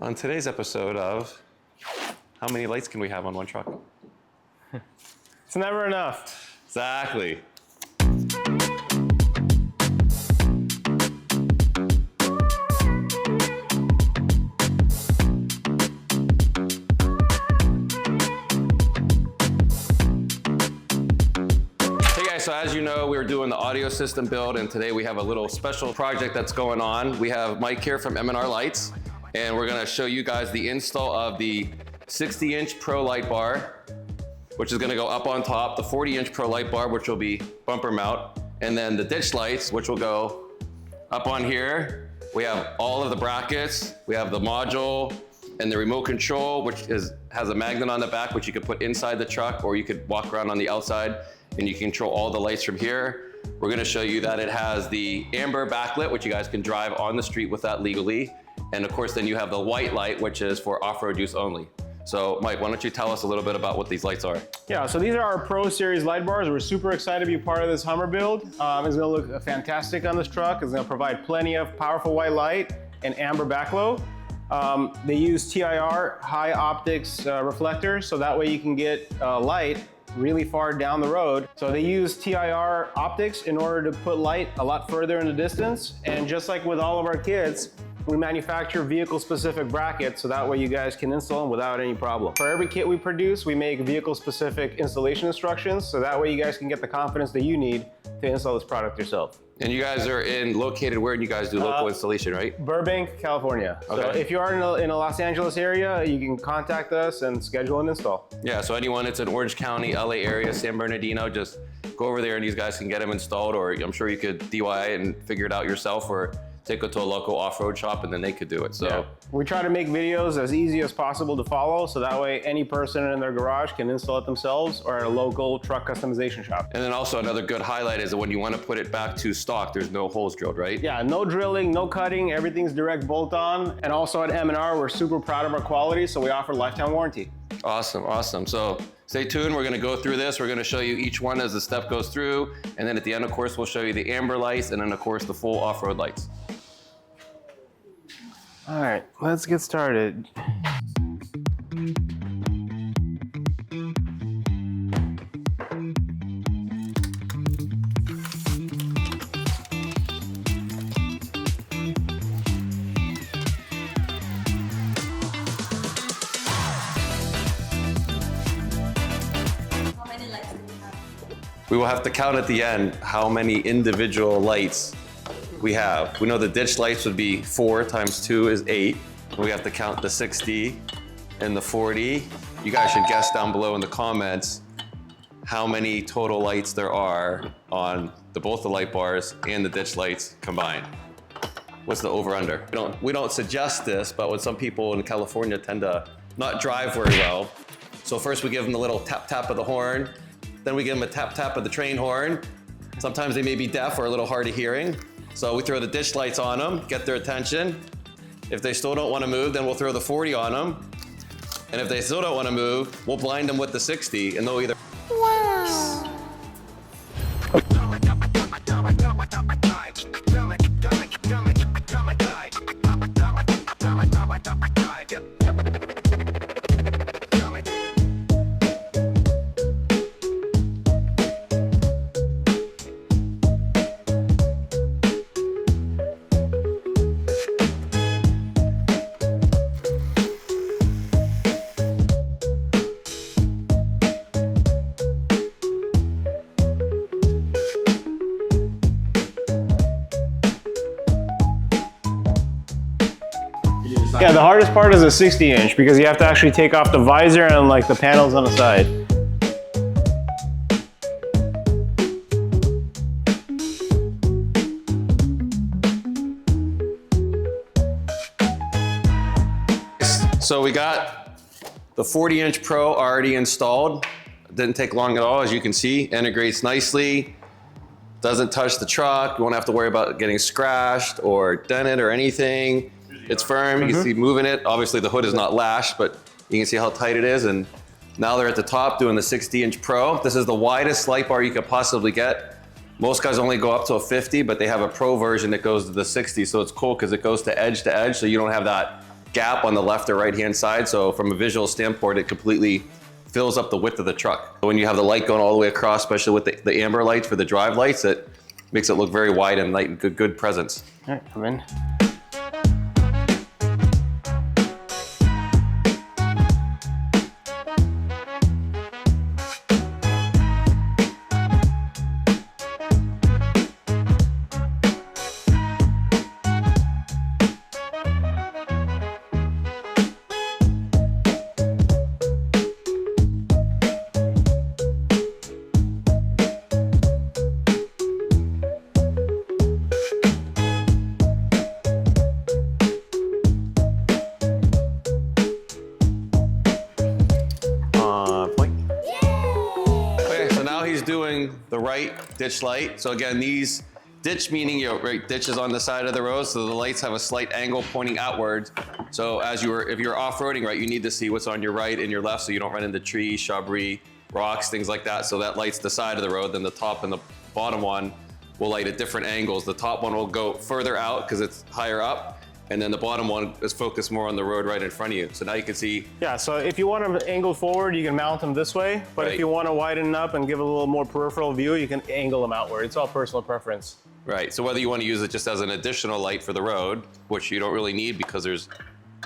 On today's episode of How Many Lights Can We Have on One Truck? It's never enough. Exactly. So as you know, we were doing the audio system build, and today we have a little special project that's going on. We have Mike here from M&R Lights, and we're gonna show you guys the install of the 60-inch Pro light bar, which is gonna go up on top, the 40-inch Pro light bar, which will be bumper mount, and then the ditch lights, which will go up on here. We have all of the brackets, we have the module, and the remote control, which has a magnet on the back, which you could put inside the truck, or you could walk around on the outside, and you can control all the lights from here. We're gonna show you that it has the amber backlit, which you guys can drive on the street with that legally. And of course, then you have the white light, which is for off-road use only. So Mike, why don't you tell us a little bit about what these lights are? Yeah, so these are our Pro Series light bars. We're super excited to be part of this Hummer build. It's gonna look fantastic on this truck. It's gonna provide plenty of powerful white light and amber backglow. They use TIR, high optics reflectors, so that way you can get light really far down the road. So they use TIR optics in order to put light a lot further in the distance. And just like with all of our kits, we manufacture vehicle-specific brackets, so that way you guys can install them without any problem. For every kit we produce, we make vehicle-specific installation instructions, so that way you guys can get the confidence that you need to install this product yourself. And you guys are located where, and you guys do local installation, right? Burbank, California. Okay. So if you are in a Los Angeles area, you can contact us and schedule an install. Yeah, so anyone that's in Orange County, LA area, San Bernardino, just go over there and these guys can get them installed, or I'm sure you could DIY and figure it out yourself, or take it to a local off-road shop and then they could do it. So yeah. We try to make videos as easy as possible to follow, so that way any person in their garage can install it themselves or at a local truck customization shop. And then also another good highlight is that when you want to put it back to stock, there's no holes drilled, right? Yeah, no drilling, no cutting, everything's direct bolt-on. And also at M&R, we're super proud of our quality, so we offer lifetime warranty. Awesome, awesome. So stay tuned, we're gonna go through this. We're gonna show you each one as the step goes through. And then at the end, of course, we'll show you the amber lights and then of course the full off-road lights. All right, let's get started. We will have to count at the end how many individual lights we have. We know the ditch lights would be 4 times 2 is 8. We have to count the 60 and the 40. You guys should guess down below in the comments how many total lights there are on both the light bars and the ditch lights combined. What's the over-under? We don't suggest this, but when some people in California tend to not drive very well, so first we give them the little tap-tap of the horn, then we give them a tap-tap of the train horn. Sometimes they may be deaf or a little hard of hearing. So we throw the ditch lights on them, get their attention. If they still don't want to move, then we'll throw the 40 on them. And if they still don't want to move, we'll blind them with the 60 and they'll either... Wow. Yeah, the hardest part is a 60-inch because you have to actually take off the visor and like the panels on the side. So we got the 40-inch Pro already installed. Didn't take long at all, as you can see. Integrates nicely, doesn't touch the truck. You won't have to worry about getting scratched or dented or anything. It's firm, you can see moving it. Obviously the hood is not lashed, but you can see how tight it is. And now they're at the top doing the 60-inch Pro. This is the widest light bar you could possibly get. Most guys only go up to a 50, but they have a Pro version that goes to the 60. So it's cool because it goes to edge, so you don't have that gap on the left or right hand side. So from a visual standpoint, it completely fills up the width of the truck. When you have the light going all the way across, especially with the amber lights for the drive lights, it makes it look very wide and light and good presence. All right, come in. Doing the right ditch light. So again, these ditch meaning right ditch is on the side of the road, so the lights have a slight angle pointing outwards. So if you're off-roading, right, you need to see what's on your right and your left so you don't run into trees, shrubbery, rocks, things like that. So that lights the side of the road. Then the top and the bottom one will light at different angles. The top one will go further out because it's higher up. And then the bottom one is focused more on the road right in front of you. So now you can see. Yeah, so if you want them angled forward, you can mount them this way. But if you want to widen up and give a little more peripheral view, you can angle them outward. It's all personal preference. Right, so whether you want to use it just as an additional light for the road, which you don't really need because there's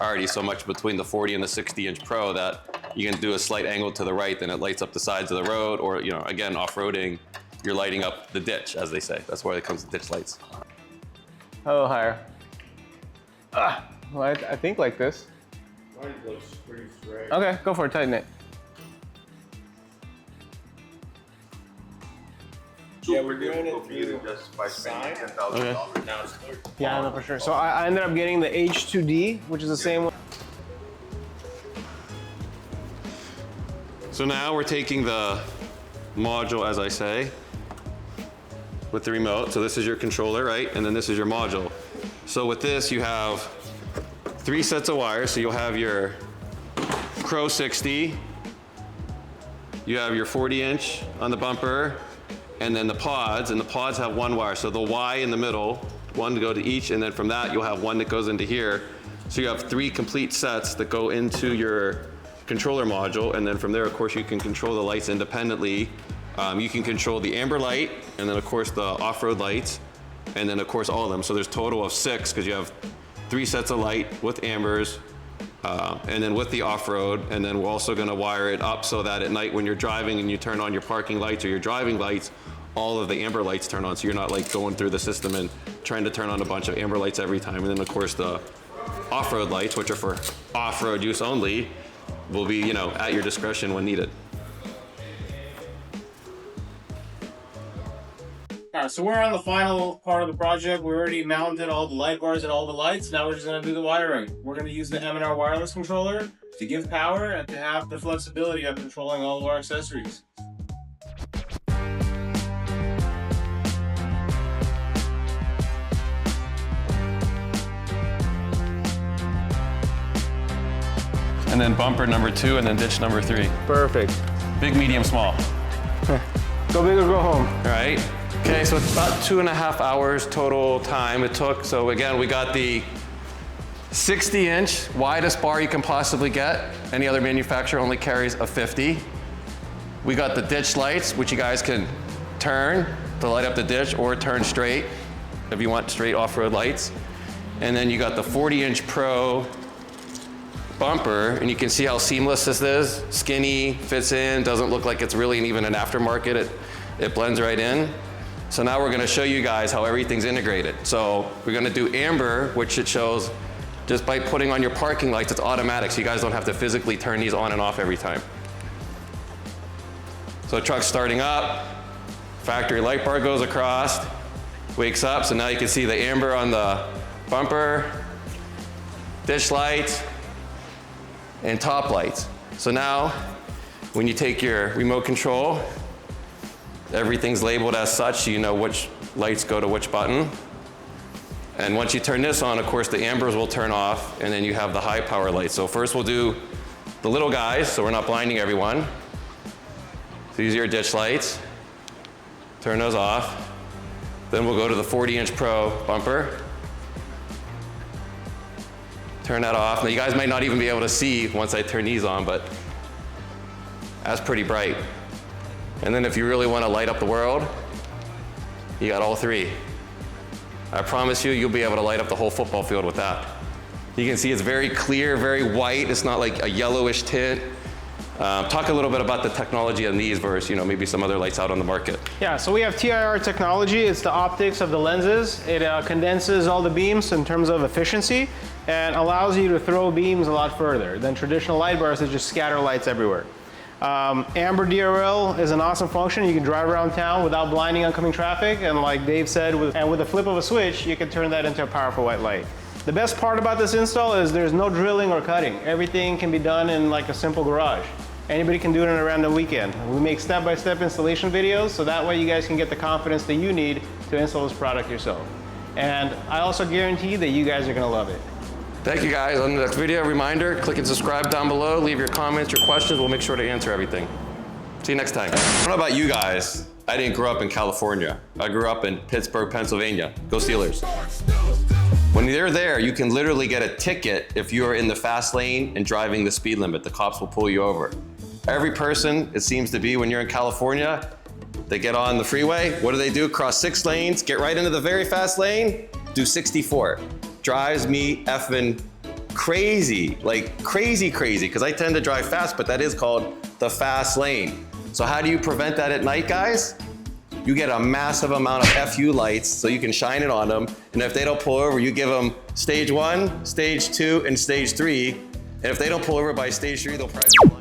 already so much between the 40 and the 60-inch Pro that you can do a slight angle to the right, then it lights up the sides of the road, or, you know, again, off-roading, you're lighting up the ditch, as they say. That's why it comes to ditch lights. A little higher. Well, I think like this. Mine looks pretty straight. Okay, go for it, tighten it. Yeah, we're doing it through just by spending $10,000. Now it's clear. Yeah, no, for sure. So I ended up getting the H2D, which is the same one. So now we're taking the module, as I say, with the remote. So this is your controller, right? And then this is your module. So with this, you have 3 sets of wires. So you'll have your Pro 60, you have your 40-inch on the bumper, and then the pods, and the pods have 1 wire. So the Y in the middle, 1 to go to each, and then from that, you'll have 1 that goes into here. So you have 3 complete sets that go into your controller module, and then from there, of course, you can control the lights independently. You can control the amber light, and then of course the off-road lights, and then of course all of them. So there's a total of 6 because you have 3 sets of light with ambers, and then with the off-road, and then we're also gonna wire it up so that at night when you're driving and you turn on your parking lights or your driving lights, all of the amber lights turn on, so you're not like going through the system and trying to turn on a bunch of amber lights every time. And then of course the off-road lights, which are for off-road use only, will be, you know, at your discretion when needed. All right, so we're on the final part of the project. We already mounted all the light bars and all the lights. Now we're just gonna do the wiring. We're gonna use the M&R wireless controller to give power and to have the flexibility of controlling all of our accessories. And then bumper number 2, and then ditch number 3. Perfect. Big, medium, small. Go big or go home. All right. Okay, so it's about 2.5 hours total time it took. So again, we got the 60-inch widest bar you can possibly get. Any other manufacturer only carries a 50. We got the ditch lights, which you guys can turn to light up the ditch or turn straight if you want straight off-road lights. And then you got the 40-inch Pro bumper, and you can see how seamless this is. Skinny, fits in, doesn't look like it's really even an aftermarket. It blends right in. So now we're gonna show you guys how everything's integrated. So we're gonna do amber, which it shows just by putting on your parking lights, it's automatic, so you guys don't have to physically turn these on and off every time. So the truck's starting up, factory light bar goes across, wakes up, so now you can see the amber on the bumper, ditch lights, and top lights. So now, when you take your remote control, everything's labeled as such, so you know which lights go to which button. And once you turn this on, of course, the ambers will turn off, and then you have the high power lights. So first we'll do the little guys, so we're not blinding everyone. So these are your ditch lights. Turn those off. Then we'll go to the 40-inch Pro bumper. Turn that off. Now you guys might not even be able to see once I turn these on, but that's pretty bright. And then if you really want to light up the world, you got all three. I promise you, you'll be able to light up the whole football field with that. You can see it's very clear, very white. It's not like a yellowish tint. Talk a little bit about the technology on these versus, maybe some other lights out on the market. Yeah, so we have TIR technology. It's the optics of the lenses. It condenses all the beams in terms of efficiency and allows you to throw beams a lot further than traditional light bars that just scatter lights everywhere. Amber DRL is an awesome function. You can drive around town without blinding oncoming traffic, and like Dave said, with the flip of a switch, you can turn that into a powerful white light. The best part about this install is there's no drilling or cutting. Everything can be done in like a simple garage. Anybody can do it on a random weekend. We make step-by-step installation videos, so that way you guys can get the confidence that you need to install this product yourself. And I also guarantee that you guys are gonna love it. Thank you guys. On the next video, reminder, click and subscribe down below. Leave your comments, your questions. We'll make sure to answer everything. See you next time. I don't know about you guys. I didn't grow up in California. I grew up in Pittsburgh, Pennsylvania. Go Steelers. When you're there, you can literally get a ticket if you're in the fast lane and driving the speed limit. The cops will pull you over. Every person, it seems to be, when you're in California, they get on the freeway. What do? Cross 6 lanes, get right into the very fast lane, do 64. Drives me effing crazy, like crazy, because I tend to drive fast, but that is called the fast lane. So how do you prevent that at night, guys? You get a massive amount of FU lights so you can shine it on them. And if they don't pull over, you give them stage 1, stage 2, and stage 3. And if they don't pull over by stage 3, they'll probably